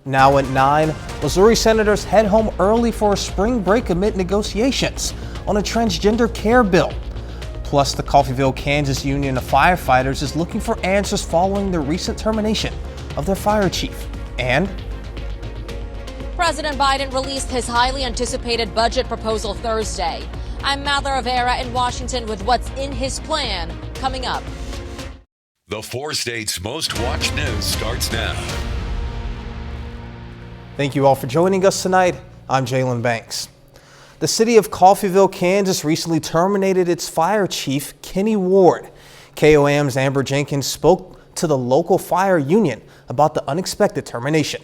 Now at 9, Missouri senators head home early for a spring break amid negotiations on a transgender care bill. Plus, the Coffeyville, Kansas Union of Firefighters is looking for answers following the recent termination of their fire chief. And President Biden released his highly anticipated budget proposal Thursday. I'm Mather Rivera in Washington with what's in his plan coming up. The 4 states' most watched news starts now. Thank you all for joining us tonight. I'm Jalen Banks. The city of Coffeyville, Kansas recently terminated its fire chief, Kenny Ward. KOAM's Amber Jenkins spoke to the local fire union about the unexpected termination.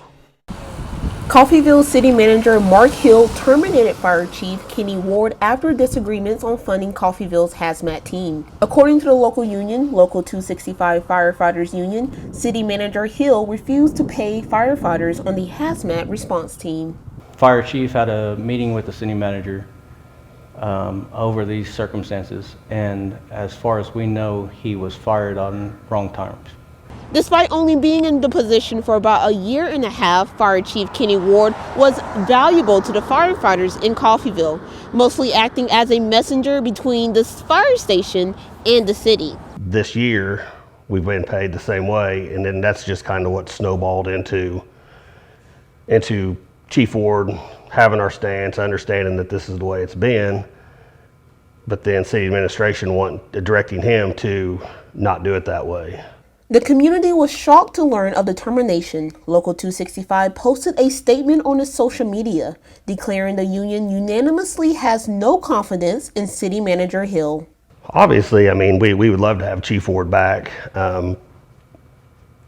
Coffeyville City Manager Mark Hill terminated Fire Chief Kenny Ward after disagreements on funding Coffeyville's hazmat team. According to the local union, Local 265 Firefighters Union, City Manager Hill refused to pay firefighters on the hazmat response team. Fire Chief had a meeting with the city manager over these circumstances, and as far as we know, he was fired on wrong terms. Despite only being in the position for about a year and a half, Fire Chief Kenny Ward was valuable to the firefighters in Coffeyville, mostly acting as a messenger between the fire station and the city. This year, we've been paid the same way, and then that's just kind of what snowballed into Chief Ward having our stance, understanding that this is the way it's been, but then city administration directing him to not do it that way. The community was shocked to learn of the termination. Local 265 posted a statement on its social media, declaring the union unanimously has no confidence in City Manager Hill. Obviously, I mean, we would love to have Chief Ward back.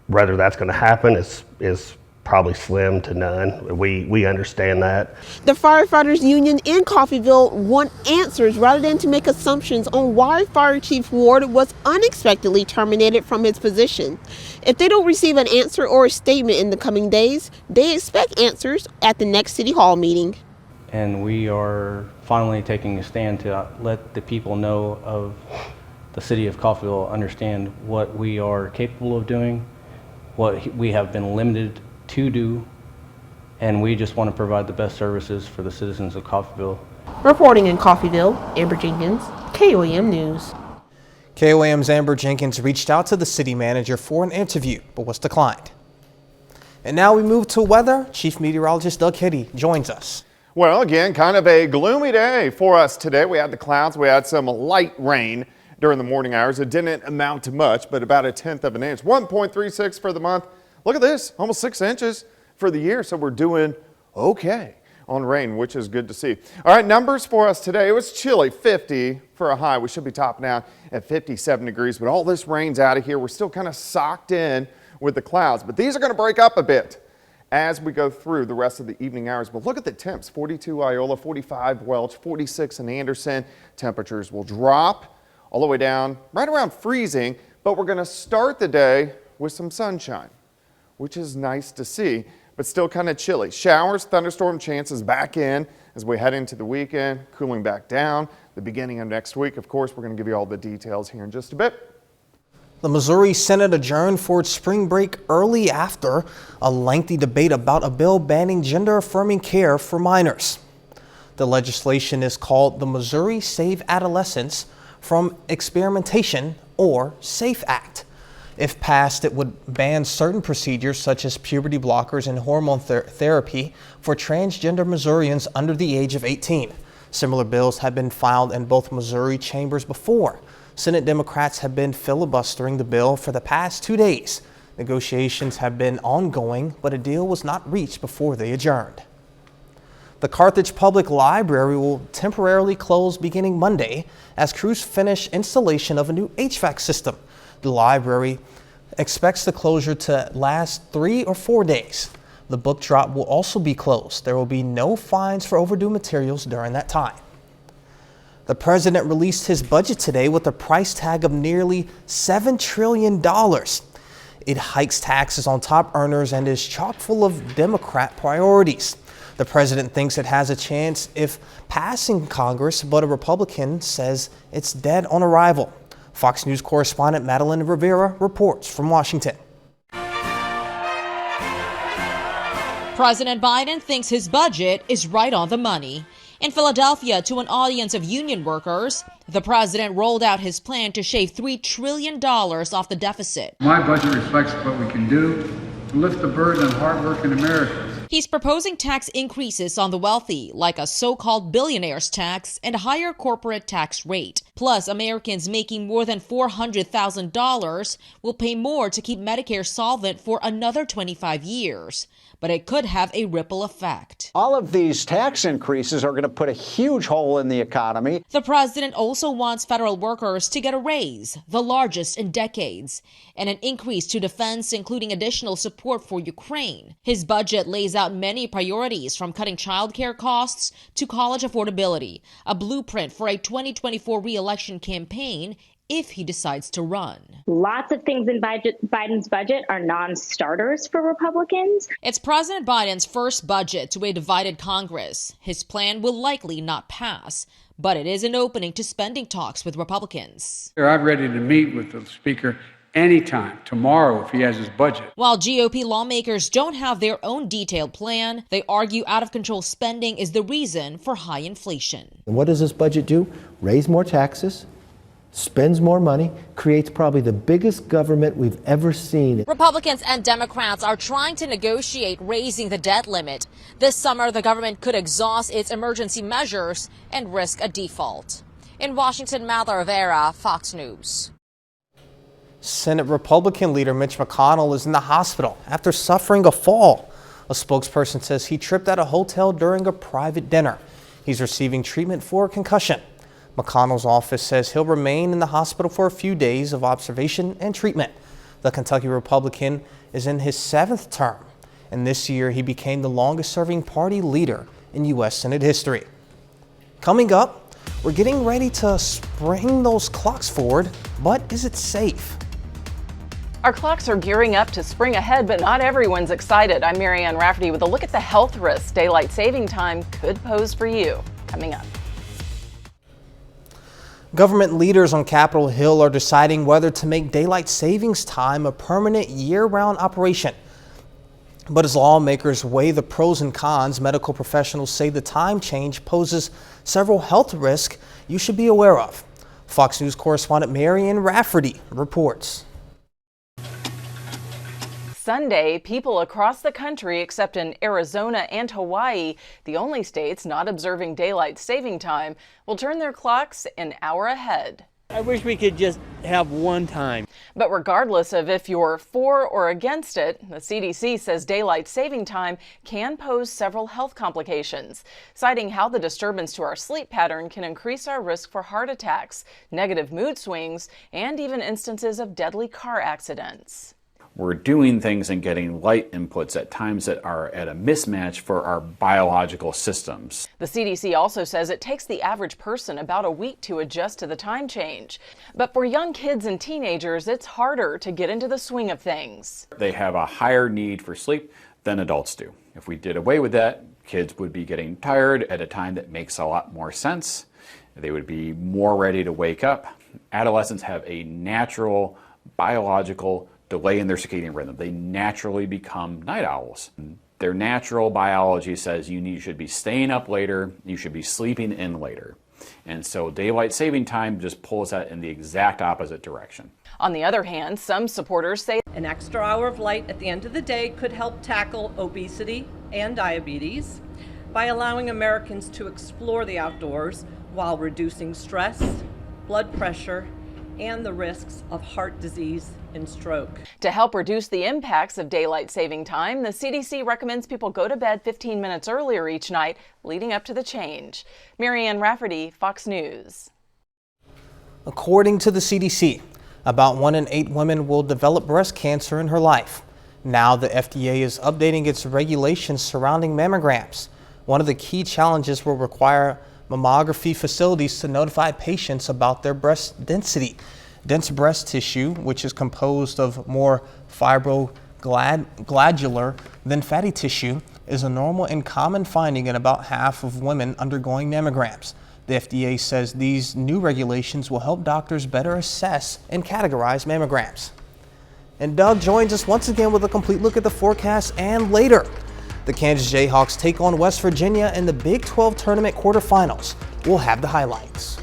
Whether that's going to happen is probably slim to none. We understand that. The firefighters union in Coffeyville want answers rather than to make assumptions on why Fire Chief Ward was unexpectedly terminated from his position. If they don't receive an answer or a statement in the coming days, they expect answers at the next City Hall meeting. And we are finally taking a stand to let the people know of the city of Coffeyville understand what we are capable of doing, what we have been limited to do, and we just want to provide the best services for the citizens of Coffeyville. Reporting in Coffeyville, Amber Jenkins, KOAM News. KOAM's Amber Jenkins reached out to the city manager for an interview, but was declined. And now we move to weather. Chief Meteorologist Doug Hitty joins us. Well, again, kind of a gloomy day for us today. We had the clouds, we had some light rain during the morning hours. It didn't amount to much, but about 1/10 of an inch. 1.36 for the month. Look at this, almost 6 inches for the year, so we're doing okay on rain, which is good to see. All right, numbers for us today. It was chilly, 50 for a high. We should be topping out at 57 degrees, but all this rain's out of here. We're still kind of socked in with the clouds, but these are going to break up a bit as we go through the rest of the evening hours. But look at the temps, 42 Iola, 45 Welch, 46 in Anderson. Temperatures will drop all the way down right around freezing, but we're going to start the day with some sunshine, which is nice to see, but still kind of chilly. Showers, thunderstorm chances back in as we head into the weekend, cooling back down. The beginning of next week, of course, we're going to give you all the details here in just a bit. The Missouri Senate adjourned for its spring break early after a lengthy debate about a bill banning gender-affirming care for minors. The legislation is called the Missouri Save Adolescents from Experimentation, or SAFE Act. If passed, it would ban certain procedures such as puberty blockers and hormone therapy for transgender Missourians under the age of 18. Similar bills have been filed in both Missouri chambers before. Senate Democrats have been filibustering the bill for the past 2 days. Negotiations have been ongoing, but a deal was not reached before they adjourned. The Carthage Public Library will temporarily close beginning Monday as crews finish installation of a new HVAC system. The library expects the closure to last 3 or 4 days. The book drop will also be closed. There will be no fines for overdue materials during that time. The president released his budget today with a price tag of nearly $7 trillion. It hikes taxes on top earners and is chock full of Democrat priorities. The president thinks it has a chance if passing Congress, but a Republican says it's dead on arrival. Fox News correspondent Madeline Rivera reports from Washington. President Biden thinks his budget is right on the money. In Philadelphia, to an audience of union workers, the president rolled out his plan to shave $3 trillion off the deficit. My budget reflects what we can do to lift the burden on hardworking Americans. He's proposing tax increases on the wealthy, like a so-called billionaire's tax and a higher corporate tax rate. Plus, Americans making more than $400,000 will pay more to keep Medicare solvent for another 25 years. But it could have a ripple effect. All of these tax increases are going to put a huge hole in the economy. The president also wants federal workers to get a raise, the largest in decades, and an increase to defense, including additional support for Ukraine. His budget lays out many priorities, from cutting childcare costs to college affordability, a blueprint for a 2024 re-election campaign if he decides to run. Lots of things in Biden's budget are non-starters for Republicans. It's President Biden's first budget to a divided Congress. His plan will likely not pass, but it is an opening to spending talks with Republicans. I'm ready to meet with the Speaker anytime, tomorrow, if he has his budget. While GOP lawmakers don't have their own detailed plan, they argue out-of-control spending is the reason for high inflation. And what does this budget do? Raise more taxes, spends more money, creates probably the biggest government we've ever seen. Republicans and Democrats are trying to negotiate raising the debt limit. This summer, the government could exhaust its emergency measures and risk a default. In Washington, Mather Rivera, Fox News. Senate Republican leader Mitch McConnell is in the hospital after suffering a fall. A spokesperson says he tripped at a hotel during a private dinner. He's receiving treatment for a concussion. McConnell's office says he'll remain in the hospital for a few days of observation and treatment. The Kentucky Republican is in his 7th term, and this year he became the longest-serving party leader in U.S. Senate history. Coming up, we're getting ready to bring those clocks forward, but is it safe? Our clocks are gearing up to spring ahead, but not everyone's excited. I'm Marianne Rafferty with a look at the health risks daylight saving time could pose for you. Coming up. Government leaders on Capitol Hill are deciding whether to make daylight savings time a permanent year-round operation. But as lawmakers weigh the pros and cons, medical professionals say the time change poses several health risks you should be aware of. Fox News correspondent Marianne Rafferty reports. Sunday, people across the country, except in Arizona and Hawaii, the only states not observing daylight saving time, will turn their clocks an hour ahead. I wish we could just have one time. But regardless of if you're for or against it, the CDC says daylight saving time can pose several health complications, citing how the disturbance to our sleep pattern can increase our risk for heart attacks, negative mood swings, and even instances of deadly car accidents. We're doing things and getting light inputs at times that are at a mismatch for our biological systems. The CDC also says it takes the average person about a week to adjust to the time change. But for young kids and teenagers, it's harder to get into the swing of things. They have a higher need for sleep than adults do. If we did away with that, kids would be getting tired at a time that makes a lot more sense. They would be more ready to wake up. Adolescents have a natural biological delay in their circadian rhythm. They naturally become night owls. Their natural biology says you should be staying up later, you should be sleeping in later. And so daylight saving time just pulls that in the exact opposite direction. On the other hand, some supporters say an extra hour of light at the end of the day could help tackle obesity and diabetes by allowing Americans to explore the outdoors while reducing stress, blood pressure, and the risks of heart disease and stroke. To help reduce the impacts of daylight saving time, the CDC recommends people go to bed 15 minutes earlier each night leading up to the change. Marianne Rafferty, Fox News. According to the CDC, about 1 in 8 women will develop breast cancer in her life. Now the FDA is updating its regulations surrounding mammograms. One of the key challenges will require mammography facilities to notify patients about their breast density. Dense breast tissue, which is composed of more fibroglandular than fatty tissue, is a normal and common finding in about half of women undergoing mammograms. The FDA says these new regulations will help doctors better assess and categorize mammograms. And Doug joins us once again with a complete look at the forecast and later. The Kansas Jayhawks take on West Virginia in the Big 12 tournament quarterfinals. We'll have the highlights.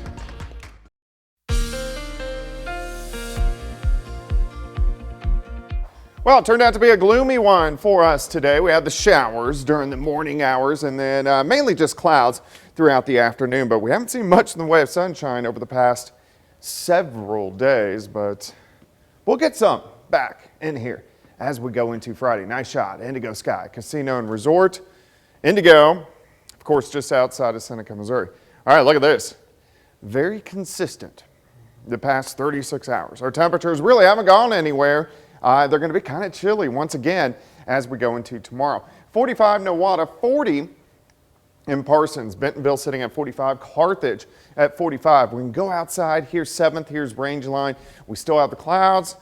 Well, it turned out to be a gloomy one for us today. We had the showers during the morning hours and then mainly just clouds throughout the afternoon, but we haven't seen much in the way of sunshine over the past several days, but we'll get some back in here as we go into Friday. Nice shot, Indigo Sky Casino and Resort. Indigo, of course, just outside of Seneca, Missouri. All right, look at this. Very consistent the past 36 hours. Our temperatures really haven't gone anywhere. They're going to be kind of chilly once again as we go into tomorrow. 45 Nowata, 40 in Parsons, Bentonville sitting at 45, Carthage at 45. We can go outside. Here's 7th. Here's Rangeline. We still have the clouds.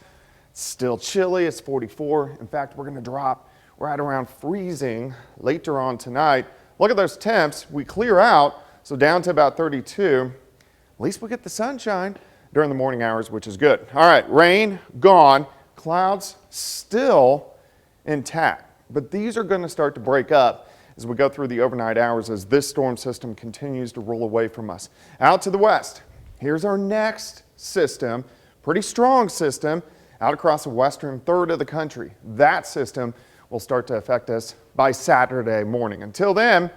It's still chilly. It's 44. In fact, we're going to drop right around freezing later on tonight. Look at those temps. We clear out, so down to about 32. At least we get the sunshine during the morning hours, which is good. All right, rain gone. Clouds still intact, but these are going to start to break up as we go through the overnight hours as this storm system continues to roll away from us. Out to the west, here's our next system, pretty strong system, out across the western third of the country. That system will start to affect us by Saturday morning. Until then,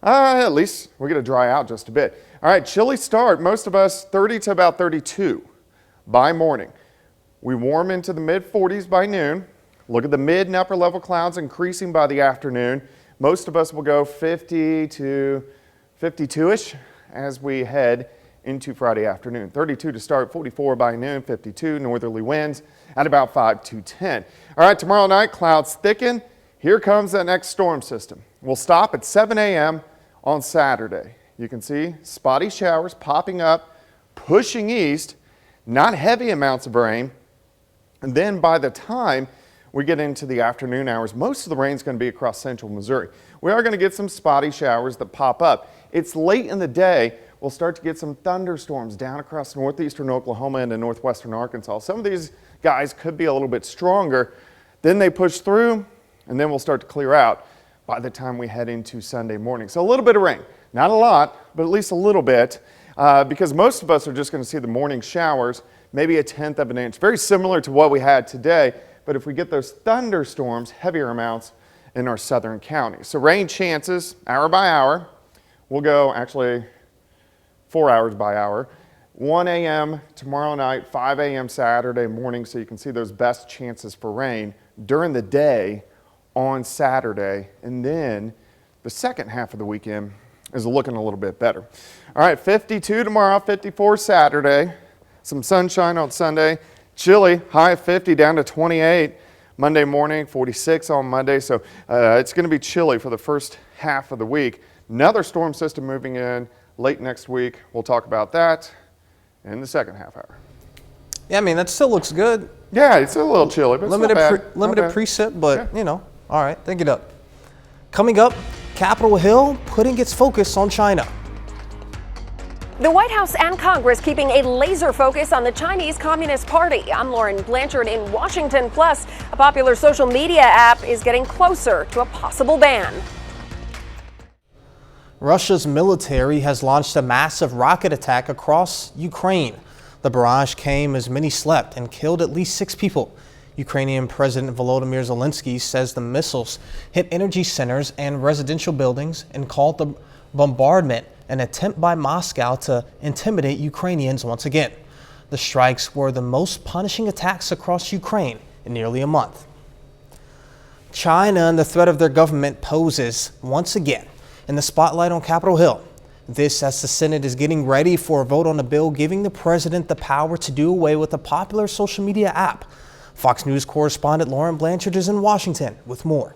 at least we're going to dry out just a bit. All right, chilly start. Most of us 30 to about 32 by morning. We warm into the mid-40s by noon. Look at the mid and upper level clouds increasing by the afternoon. Most of us will go 50 to 52-ish as we head into Friday afternoon. 32 to start, 44 by noon, 52 northerly winds at about 5 to 10. All right, tomorrow night, clouds thicken. Here comes that next storm system. We'll stop at 7 a.m. on Saturday. You can see spotty showers popping up, pushing east, not heavy amounts of rain. And then by the time we get into the afternoon hours, most of the rain is going to be across central Missouri. We are going to get some spotty showers that pop up. It's late in the day. We'll start to get some thunderstorms down across northeastern Oklahoma into northwestern Arkansas. Some of these guys could be a little bit stronger. Then they push through, and then we'll start to clear out by the time we head into Sunday morning. So a little bit of rain. Not a lot, but at least a little bit, because most of us are just going to see the morning showers, maybe 1/10 of an inch, very similar to what we had today. But if we get those thunderstorms, heavier amounts in our southern counties. So rain chances, hour by hour. We'll go actually 4 hours by hour. 1 a.m. tomorrow night, 5 a.m. Saturday morning, so you can see those best chances for rain during the day on Saturday. And then the second half of the weekend is looking a little bit better. All right, 52 tomorrow, 54 Saturday. Some sunshine on Sunday. Chilly, high of 50 down to 28. Monday morning, 46 on Monday. So it's going to be chilly for the first half of the week. Another storm system moving in late next week. We'll talk about that in the second half hour. Yeah, I mean, that still looks good. Yeah, it's a little chilly, but limited it's precip, but yeah. You know, all right, think it up. Coming up, Capitol Hill putting its focus on China. The White House and Congress keeping a laser focus on the Chinese Communist Party. I'm Lauren Blanchard in Washington. Plus, a popular social media app is getting closer to a possible ban. Russia's military has launched a massive rocket attack across Ukraine. The barrage came as many slept and killed at least 6 people. Ukrainian President Volodymyr Zelensky says the missiles hit energy centers and residential buildings and called the bombardment an attempt by Moscow to intimidate Ukrainians once again. The strikes were the most punishing attacks across Ukraine in nearly a month. China and the threat of their government poses once again in the spotlight on Capitol Hill. This as the Senate is getting ready for a vote on a bill giving the president the power to do away with a popular social media app. Fox News correspondent Lauren Blanchard is in Washington with more.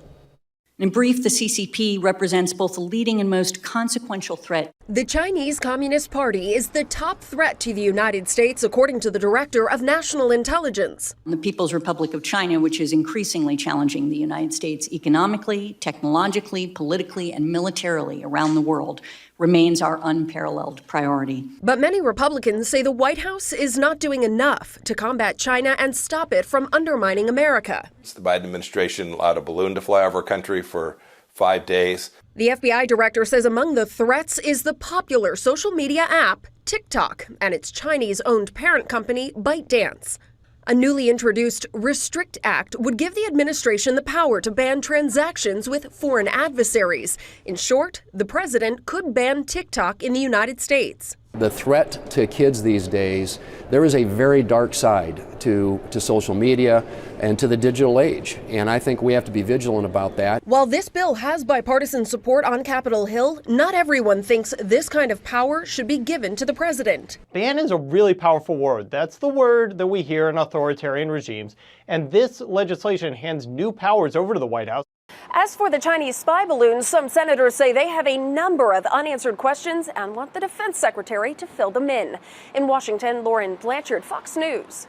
In brief, the CCP represents both the leading and most consequential threat. The Chinese Communist Party is the top threat to the United States, according to the Director of National Intelligence. The People's Republic of China, which is increasingly challenging the United States economically, technologically, politically, and militarily around the world, remains our unparalleled priority. But many Republicans say the White House is not doing enough to combat China and stop it from undermining America. The Biden administration allowed a balloon to fly over our country for 5 days. The FBI director says among the threats is the popular social media app TikTok and its Chinese-owned parent company ByteDance. A newly introduced Restrict Act would give the administration the power to ban transactions with foreign adversaries. In short, the president could ban TikTok in the United States. The threat to kids these days, there is a very dark side to social media and to the digital age, and I think we have to be vigilant about that. While this bill has bipartisan support on Capitol Hill, not everyone thinks this kind of power should be given to the president. Ban is a really powerful word. That's the word that we hear in authoritarian regimes, and this legislation hands new powers over to the White House. As for the Chinese spy balloons, some senators say they have a number of unanswered questions and want the defense secretary to fill them in. In Washington, Lauren Blanchard, Fox News.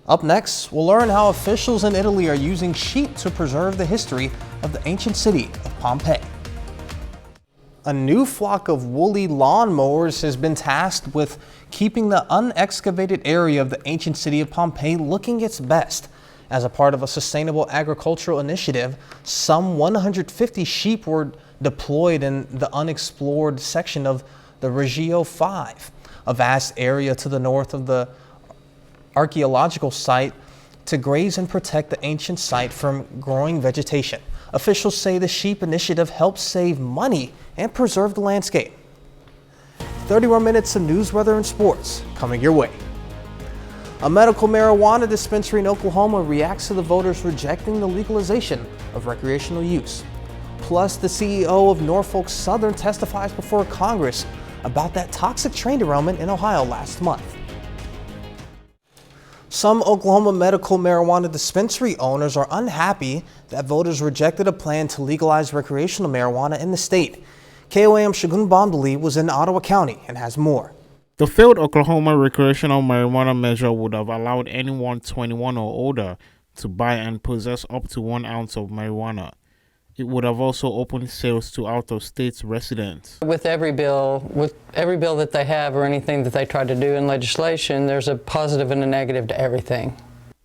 Up next, we'll learn how officials in Italy are using sheep to preserve the history of the ancient city of Pompeii. A new flock of woolly lawnmowers has been tasked with keeping the unexcavated area of the ancient city of Pompeii looking its best. As a part of a sustainable agricultural initiative, some 150 sheep were deployed in the unexplored section of the Reggio 5, a vast area to the north of the archaeological site, to graze and protect the ancient site from growing vegetation. Officials say the sheep initiative helps save money and preserve the landscape. 30 more minutes of news, weather, and sports coming your way. A medical marijuana dispensary in Oklahoma reacts to the voters rejecting the legalization of recreational use. Plus, the CEO of Norfolk Southern testifies before Congress about that toxic train derailment in Ohio last month. Some Oklahoma medical marijuana dispensary owners are unhappy that voters rejected a plan to legalize recreational marijuana in the state. KOAM Shagun Bondali was in Ottawa County and has more. The failed Oklahoma recreational marijuana measure would have allowed anyone 21 or older to buy and possess up to 1 ounce of marijuana. It would have also opened sales to out-of-state residents. With every bill that they have or anything that they try to do in legislation, there's a positive and a negative to everything.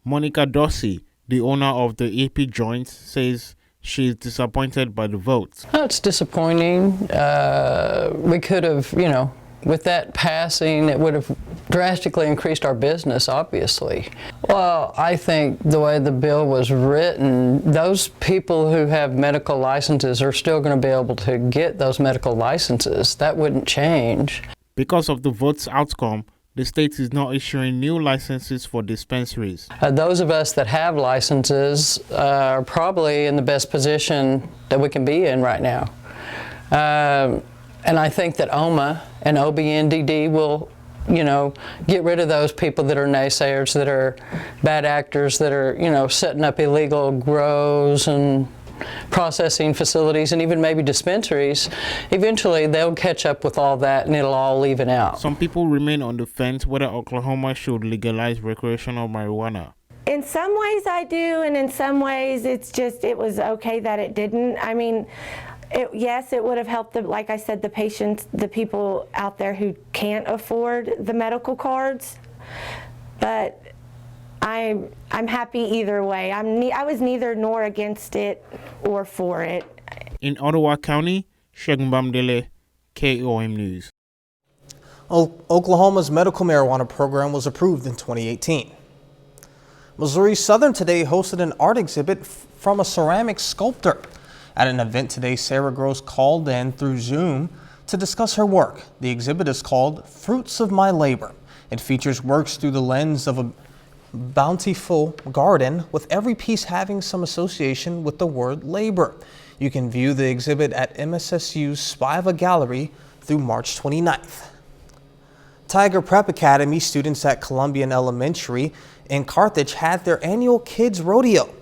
Monica Dorsey, the owner of the AP Joint, says she is disappointed by the vote. Oh, it's disappointing. We could have, with that passing, it would have drastically increased our business, obviously. Well, I think the way the bill was written, those people who have medical licenses are still going to be able to get those medical licenses. That wouldn't change. Because of the vote's outcome, the state is not issuing new licenses for dispensaries. Those of us that have licenses are probably in the best position that we can be in right now. And I think that OMA and OBNDD will, get rid of those people that are naysayers, that are bad actors, that are, setting up illegal grows and processing facilities and even maybe dispensaries. Eventually, they'll catch up with all that and it'll all even out. Some people remain on the fence whether Oklahoma should legalize recreational marijuana. In some ways I do, and in some ways it was okay that it didn't. I mean, yes, it would have helped, like I said, the patients, the people out there who can't afford the medical cards. But I'm happy either way. I was neither nor against it or for it. In Ottawa County, Shagun Bamdele, KOAM News. Oklahoma's medical marijuana program was approved in 2018. Missouri Southern today hosted an art exhibit from a ceramic sculptor. At an event today, Sarah Gross called in through Zoom to discuss her work. The exhibit is called Fruits of My Labor. It features works through the lens of a bountiful garden, with every piece having some association with the word labor. You can view the exhibit at MSSU's Spiva Gallery through March 29th. Tiger Prep Academy students at Columbian Elementary in Carthage had their annual Kids Rodeo.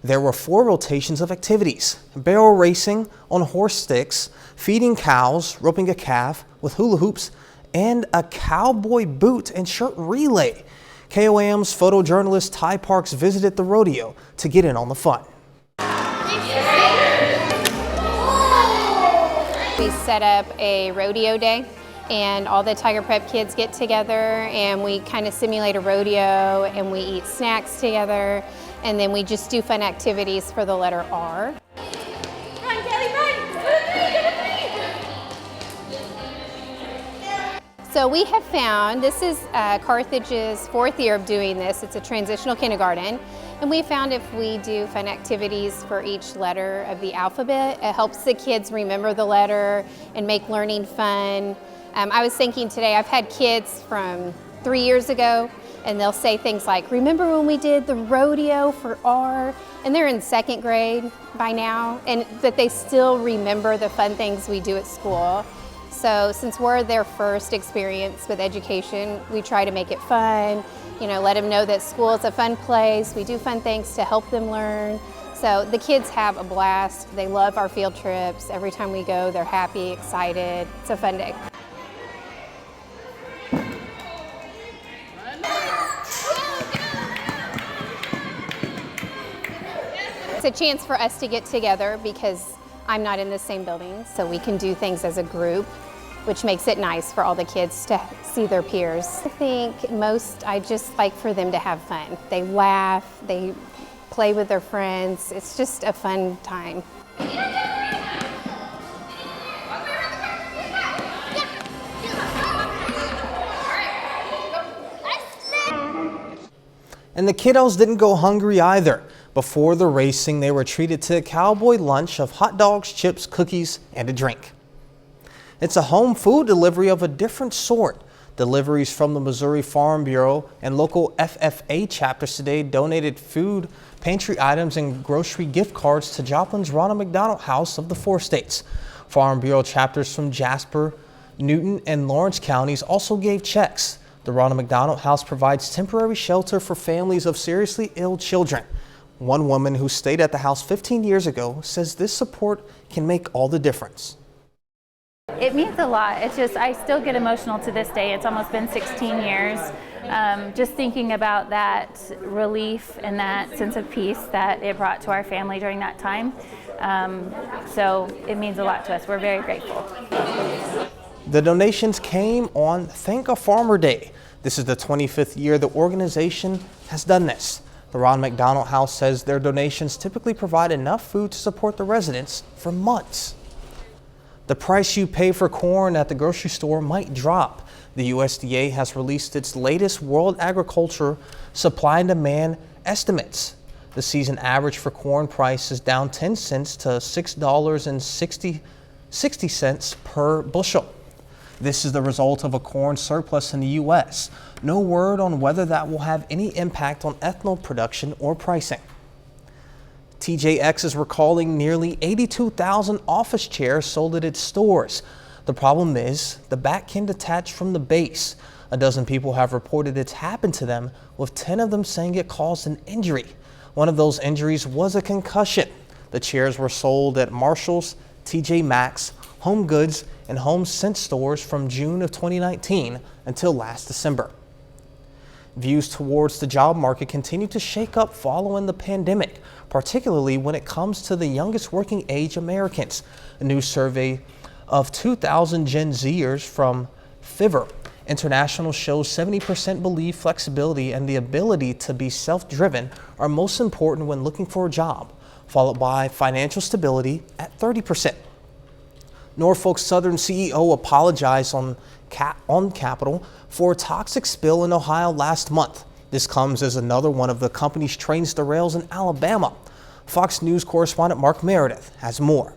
There were 4 rotations of activities: barrel racing on horse sticks, feeding cows, roping a calf with hula hoops, and a cowboy boot and shirt relay. KOAM's photojournalist Ty Parks visited the rodeo to get in on the fun. We set up a rodeo day, and all the Tiger Prep kids get together and we kind of simulate a rodeo, and we eat snacks together, and then we just do fun activities for the letter R. So we have found, this is Carthage's 4th year of doing this. It's a transitional kindergarten. And we found if we do fun activities for each letter of the alphabet, it helps the kids remember the letter and make learning fun. I was thinking today, I've had kids from 3 years ago, and they'll say things like, remember when we did the rodeo for R? And they're in 2nd grade by now, and that they still remember the fun things we do at school. So since we're their first experience with education, we try to make it fun, let them know that school is a fun place. We do fun things to help them learn. So the kids have a blast. They love our field trips. Every time we go, they're happy, excited. It's a fun day. It's a chance for us to get together because I'm not in the same building, so we can do things as a group, which makes it nice for all the kids to see their peers. I think I just like for them to have fun. They laugh, they play with their friends. It's just a fun time. And the kiddos didn't go hungry either. Before the racing, they were treated to a cowboy lunch of hot dogs, chips, cookies, and a drink. It's a home food delivery of a different sort. Deliveries from the Missouri Farm Bureau and local FFA chapters today donated food, pantry items, and grocery gift cards to Joplin's Ronald McDonald House of the 4 states. Farm Bureau chapters from Jasper, Newton, and Lawrence counties also gave checks. The Ronald McDonald House provides temporary shelter for families of seriously ill children. One woman who stayed at the house 15 years ago says this support can make all the difference. It means a lot. It's just, I still get emotional to this day. It's almost been 16 years. Just thinking about that relief and that sense of peace that it brought to our family during that time. So it means a lot to us. We're very grateful. The donations came on Thank a Farmer Day. This is the 25th year the organization has done this. The Ron McDonald House says their donations typically provide enough food to support the residents for months. The price you pay for corn at the grocery store might drop. The USDA has released its latest World Agriculture Supply and Demand estimates. The season average for corn price is down 10 cents to $6.60 per bushel. This is the result of a corn surplus in the U.S. No word on whether that will have any impact on ethanol production or pricing. TJX is recalling nearly 82,000 office chairs sold at its stores. The problem is the back can detach from the base. A dozen people have reported it's happened to them, with 10 of them saying it caused an injury. One of those injuries was a concussion. The chairs were sold at Marshall's, TJ Maxx, Home Goods, and Home Sense stores from June of 2019 until last December. Views towards the job market continue to shake up following the pandemic, particularly when it comes to the youngest working age Americans. A new survey of 2,000 Gen Zers from Fiverr International shows 70% believe flexibility and the ability to be self-driven are most important when looking for a job, followed by financial stability at 30%. Norfolk Southern CEO apologized on Capitol for a toxic spill in Ohio last month. This comes as another one of the company's trains derails in Alabama. Fox News correspondent Mark Meredith has more.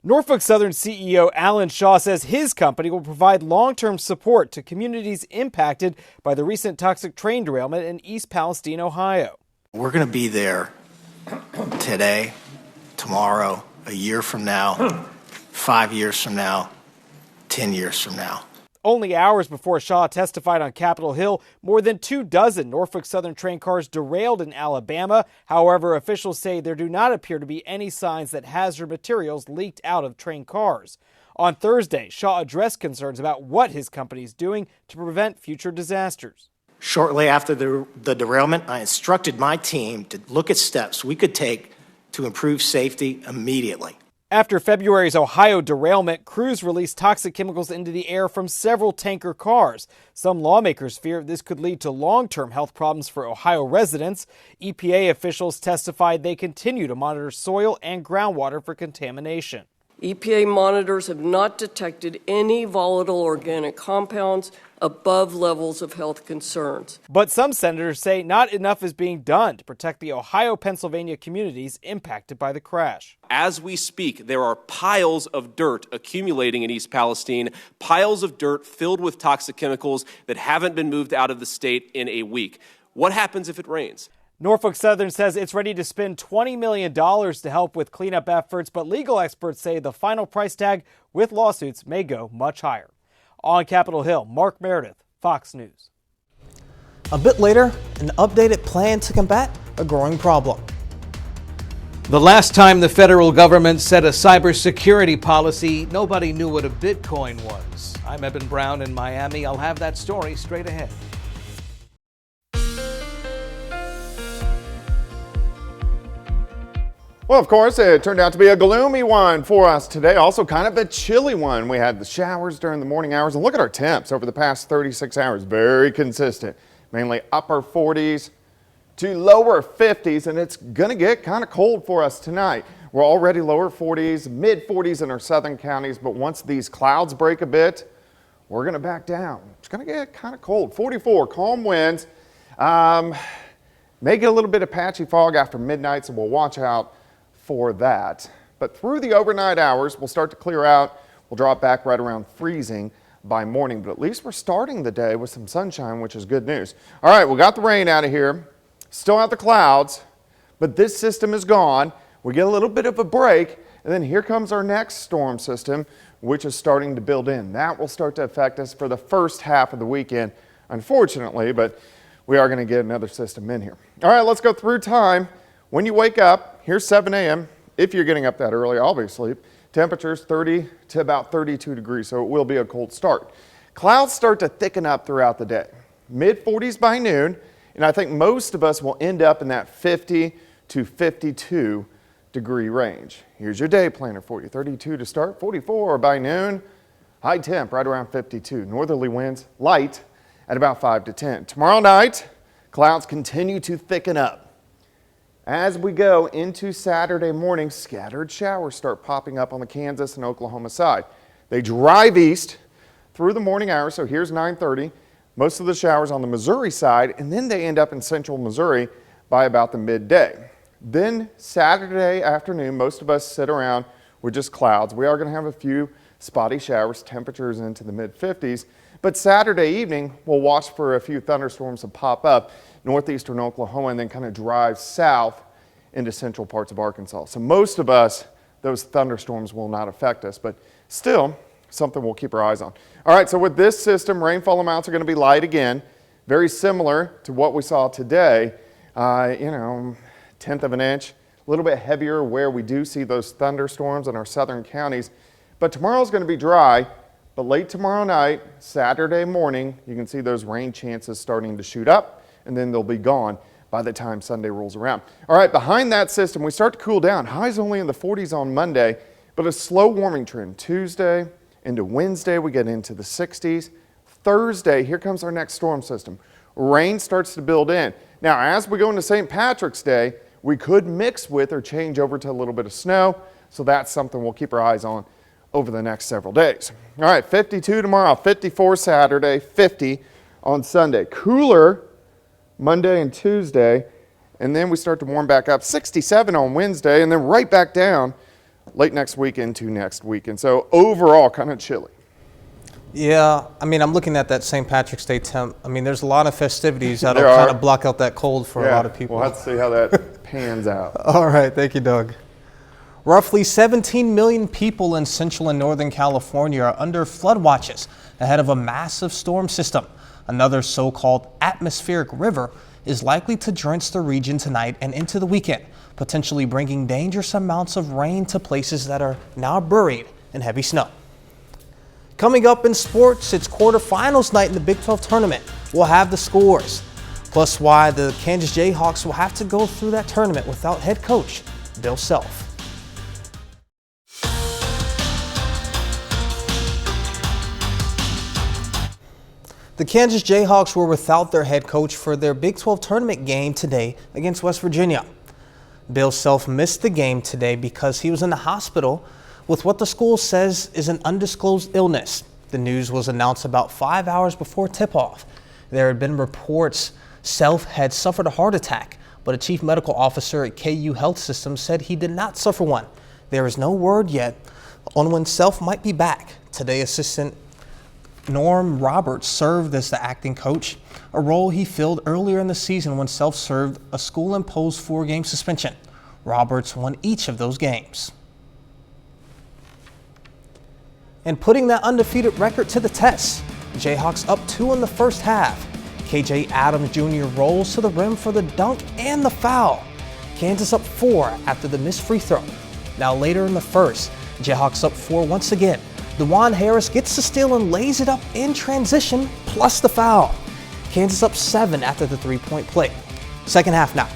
Norfolk Southern CEO Alan Shaw says his company will provide long-term support to communities impacted by the recent toxic train derailment in East Palestine, Ohio. We're going to be there today, tomorrow, a year from now, 5 years from now, 10 years from now. Only hours before Shaw testified on Capitol Hill, more than 24 Norfolk Southern train cars derailed in Alabama. However, officials say there do not appear to be any signs that hazard materials leaked out of train cars. On Thursday, Shaw addressed concerns about what his company is doing to prevent future disasters. Shortly after the derailment, I instructed my team to look at steps we could take to improve safety immediately. After February's Ohio derailment, crews released toxic chemicals into the air from several tanker cars. Some lawmakers fear this could lead to long-term health problems for Ohio residents. EPA officials testified they continue to monitor soil and groundwater for contamination. EPA monitors have not detected any volatile organic compounds above levels of health concerns. But some senators say not enough is being done to protect the Ohio-Pennsylvania communities impacted by the crash. As we speak, there are piles of dirt accumulating in East Palestine, piles of dirt filled with toxic chemicals that haven't been moved out of the state in a week. What happens if it rains? Norfolk Southern says it's ready to spend $20 million to help with cleanup efforts, but legal experts say the final price tag with lawsuits may go much higher. On Capitol Hill, Mark Meredith, Fox News. A bit later, an updated plan to combat a growing problem. The last time the federal government set a cybersecurity policy, nobody knew what a Bitcoin was. I'm Eben Brown in Miami. I'll have that story straight ahead. Well, of course, it turned out to be a gloomy one for us today. Also kind of a chilly one. We had the showers during the morning hours. And look at our temps over the past 36 hours. Very consistent. Mainly upper 40s to lower 50s. And it's going to get kind of cold for us tonight. We're already lower 40s, mid 40s in our southern counties. But once these clouds break a bit, we're going to back down. It's going to get kind of cold. 44 calm winds. May get a little bit of patchy fog after midnight, so we'll watch out for that. But through the overnight hours, we'll start to clear out. We'll drop back right around freezing by morning, but at least we're starting the day with some sunshine, which is good news. All right, we got the rain out of here. Still out the clouds, but this system is gone. We get a little bit of a break, and then here comes our next storm system, which is starting to build in. That will start to affect us for the first half of the weekend, unfortunately, but we are going to get another system in here. All right, let's go through time. When you wake up, here's 7 a.m. If you're getting up that early, I'll be asleep. Temperatures 30 to about 32 degrees, so it will be a cold start. Clouds start to thicken up throughout the day. Mid 40s by noon, and I think most of us will end up in that 50 to 52 degree range. Here's your day planner for you. 32 to start, 44 by noon. High temp right around 52. Northerly winds light at about 5 to 10. Tomorrow night, clouds continue to thicken up. As we go into Saturday morning, scattered showers start popping up on the Kansas and Oklahoma side. They drive east through the morning hours, so here's 9:30. Most of the showers on the Missouri side, and then they end up in central Missouri by about the midday. Then Saturday afternoon, most of us sit around with just clouds. We are going to have a few spotty showers, temperatures into the mid-50s. But Saturday evening, we'll watch for a few thunderstorms to pop up northeastern Oklahoma and then kind of drive south into central parts of Arkansas. So most of us, those thunderstorms will not affect us, but still something we'll keep our eyes on. All right, so with this system, rainfall amounts are going to be light again, very similar to what we saw today. 1/10 of an inch, a little bit heavier where we do see those thunderstorms in our southern counties. But tomorrow's going to be dry. But late tomorrow night, Saturday morning, you can see those rain chances starting to shoot up, and then they'll be gone by the time Sunday rolls around. All right, behind that system, we start to cool down. Highs only in the 40s on Monday, but a slow warming trend. Tuesday into Wednesday, we get into the 60s. Thursday, here comes our next storm system. Rain starts to build in. Now, as we go into St. Patrick's Day, we could mix with or change over to a little bit of snow, so that's something we'll keep our eyes on over the next several days. All right, 52 tomorrow, 54 Saturday, 50 on Sunday. Cooler Monday and Tuesday, and then we start to warm back up. 67 on Wednesday, and then right back down late next week into next week. And so overall, kind of chilly. Yeah, I mean, I'm looking at that St. Patrick's Day temp. I mean, there's a lot of festivities that'll kind of block out that cold for a lot of people. We'll have to see how that pans out. All right, thank you, Doug. Roughly 17 million people in central and northern California are under flood watches ahead of a massive storm system. Another so-called atmospheric river is likely to drench the region tonight and into the weekend, potentially bringing dangerous amounts of rain to places that are now buried in heavy snow. Coming up in sports, it's quarterfinals night in the Big 12 tournament. We'll have the scores, plus why the Kansas Jayhawks will have to go through that tournament without head coach Bill Self. The Kansas Jayhawks were without their head coach for their Big 12 tournament game today against West Virginia. Bill Self missed the game today because he was in the hospital with what the school says is an undisclosed illness. The news was announced about 5 hours before tip-off. There had been reports Self had suffered a heart attack, but a chief medical officer at KU Health System said he did not suffer one. There is no word yet on when Self might be back. Today, assistant Norm Roberts served as the acting coach, a role he filled earlier in the season when Self served a school-imposed 4-game suspension. Roberts won each of those games. And putting that undefeated record to the test, Jayhawks up 2 in the first half. KJ Adams Jr. rolls to the rim for the dunk and the foul. Kansas up 4 after the missed free throw. Now later in the first, Jayhawks up 4 once again. DeJuan Harris gets the steal and lays it up in transition, plus the foul. Kansas up 7 after the 3-point play. Second half now.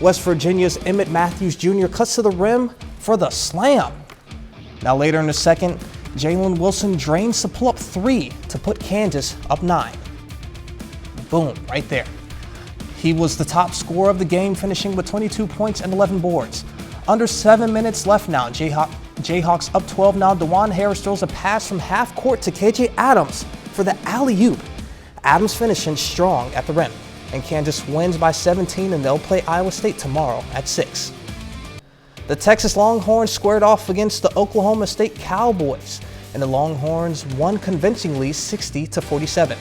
West Virginia's Emmett Matthews Jr. cuts to the rim for the slam. Now later in the second, Jalen Wilson drains the pull-up 3 to put Kansas up 9. Boom, right there. He was the top scorer of the game, finishing with 22 points and 11 boards. Under 7 minutes left now. Jayhawks up 12 now. DeJuan Harris throws a pass from half court to KJ Adams for the alley-oop. Adams finishing strong at the rim. And Kansas wins by 17, and they'll play Iowa State tomorrow at 6. The Texas Longhorns squared off against the Oklahoma State Cowboys, and the Longhorns won convincingly 60-47.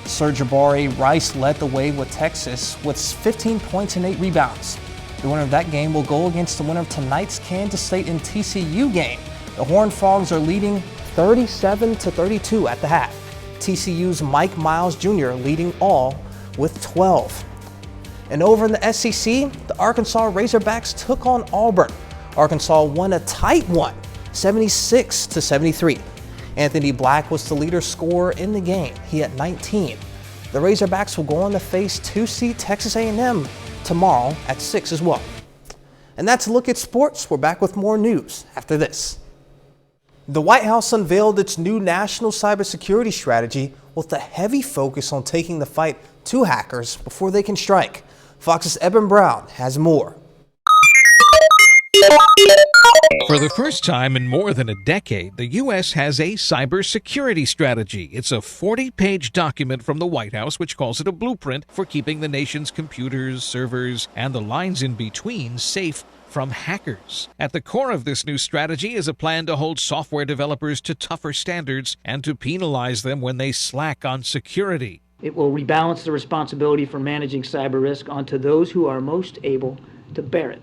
Sir'Jabari Rice led the way with Texas with 15 points and 8 rebounds. The winner of that game will go against the winner of tonight's Kansas State and TCU game. The Horned Frogs are leading 37-32 at the half. TCU's Mike Miles Jr. leading all with 12. And over in the SEC, the Arkansas Razorbacks took on Auburn. Arkansas won a tight one, 76-73. Anthony Black was the leader scorer in the game. He had 19. The Razorbacks will go on to face 2-seed Texas A&M tomorrow at 6 as well. And that's a look at sports. We're back with more news after this. The White House unveiled its new national cybersecurity strategy with a heavy focus on taking the fight to hackers before they can strike. Fox's Eben Brown has more. For the first time in more than a decade, the U.S. has a cybersecurity strategy. It's a 40-page document from the White House, which calls it a blueprint for keeping the nation's computers, servers, and the lines in between safe from hackers. At the core of this new strategy is a plan to hold software developers to tougher standards and to penalize them when they slack on security. It will rebalance the responsibility for managing cyber risk onto those who are most able to bear it,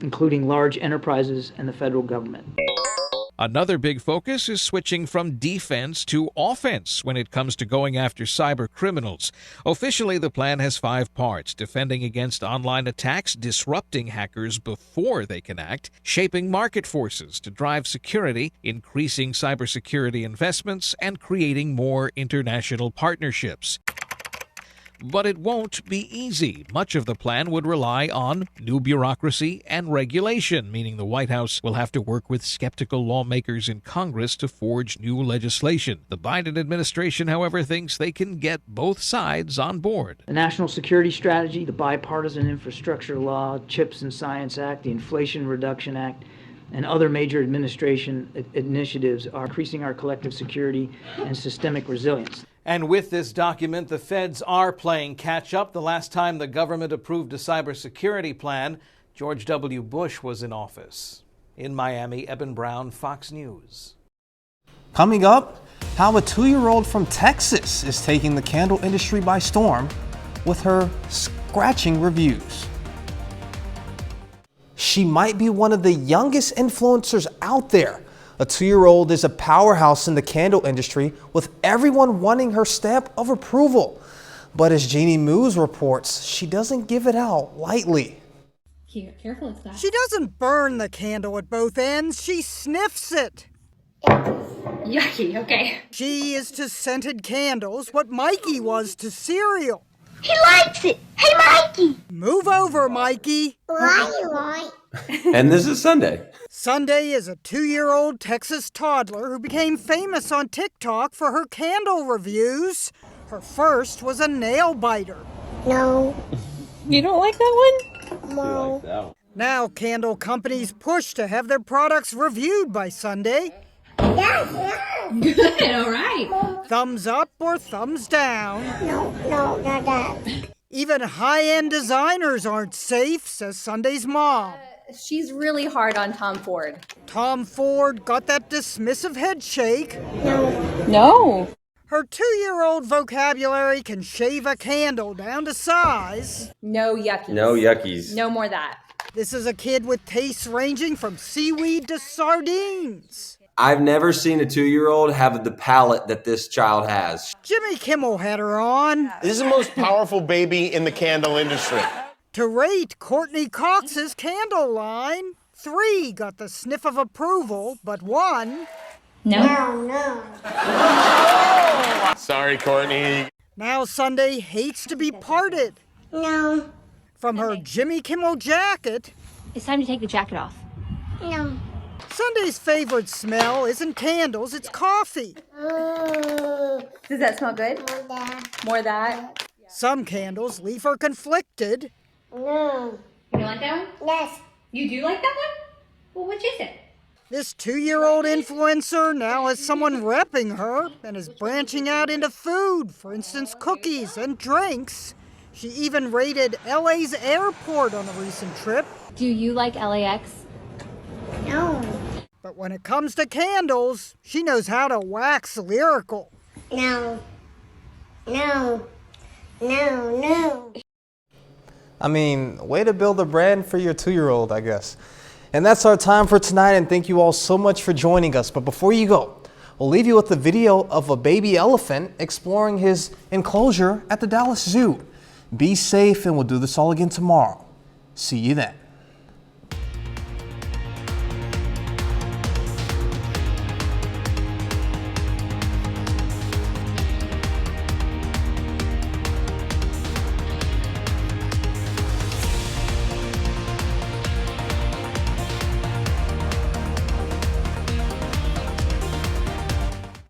including large enterprises and the federal government. Another big focus is switching from defense to offense when it comes to going after cyber criminals. Officially, the plan has 5 parts: defending against online attacks, disrupting hackers before they can act, shaping market forces to drive security, increasing cybersecurity investments, and creating more international partnerships. But it won't be easy. Much of the plan would rely on new bureaucracy and regulation, meaning the White House will have to work with skeptical lawmakers in Congress to forge new legislation. The Biden administration, however, thinks they can get both sides on board. The National Security Strategy, the Bipartisan Infrastructure Law, CHIPS and Science Act, the Inflation Reduction Act, and other major administration initiatives are increasing our collective security and systemic resilience. And with this document, the feds are playing catch-up. The last time the government approved a cybersecurity plan, George W. Bush was in office. In Miami, Eben Brown, Fox News. Coming up, how a 2-year-old from Texas is taking the candle industry by storm with her scratching reviews. She might be one of the youngest influencers out there. A 2-year-old is a powerhouse in the candle industry, with everyone wanting her stamp of approval. But as Jeannie Moos reports, she doesn't give it out lightly. Careful, it's that. She doesn't burn the candle at both ends, she sniffs it. Yucky, okay. She is to scented candles what Mikey was to cereal. He likes it. Hey, Mikey. Move over, Mikey. Why? And this is Sunday. Sunday is a 2-year-old Texas toddler who became famous on TikTok for her candle reviews. Her first was a nail biter. No. You don't like that one? No. Now candle companies push to have their products reviewed by Sunday. Good, all right. Thumbs up or thumbs down. No, not that. Even high-end designers aren't safe, says Sunday's mom. She's really hard on Tom Ford. Tom Ford got that dismissive head shake. No. Her 2-year-old vocabulary can shave a candle down to size. No yuckies. No yuckies. No more that. This is a kid with tastes ranging from seaweed to sardines. I've never seen a 2-year-old have the palate that this child has. Jimmy Kimmel had her on. This is the most powerful baby in the candle industry. To rate Courtney Cox's candle line, 3 got the sniff of approval, but 1... No. Sorry, Courtney. Now Sunday hates to be parted. No. From her Jimmy Kimmel jacket... It's time to take the jacket off. No. Sunday's favorite smell isn't candles, it's coffee. Does that smell good? More that? Some candles leave her conflicted. No. You don't like that one? Yes. You do like that one? Well, which is it? This 2-year-old influencer now has someone repping her and is branching out into food, for instance, cookies and drinks. She even raided LA's airport on a recent trip. Do you like LAX? No. But when it comes to candles, she knows how to wax lyrical. No. No. No, no. I mean, way to build a brand for your 2-year-old, I guess. And that's our time for tonight, and thank you all so much for joining us. But before you go, we'll leave you with a video of a baby elephant exploring his enclosure at the Dallas Zoo. Be safe, and we'll do this all again tomorrow. See you then.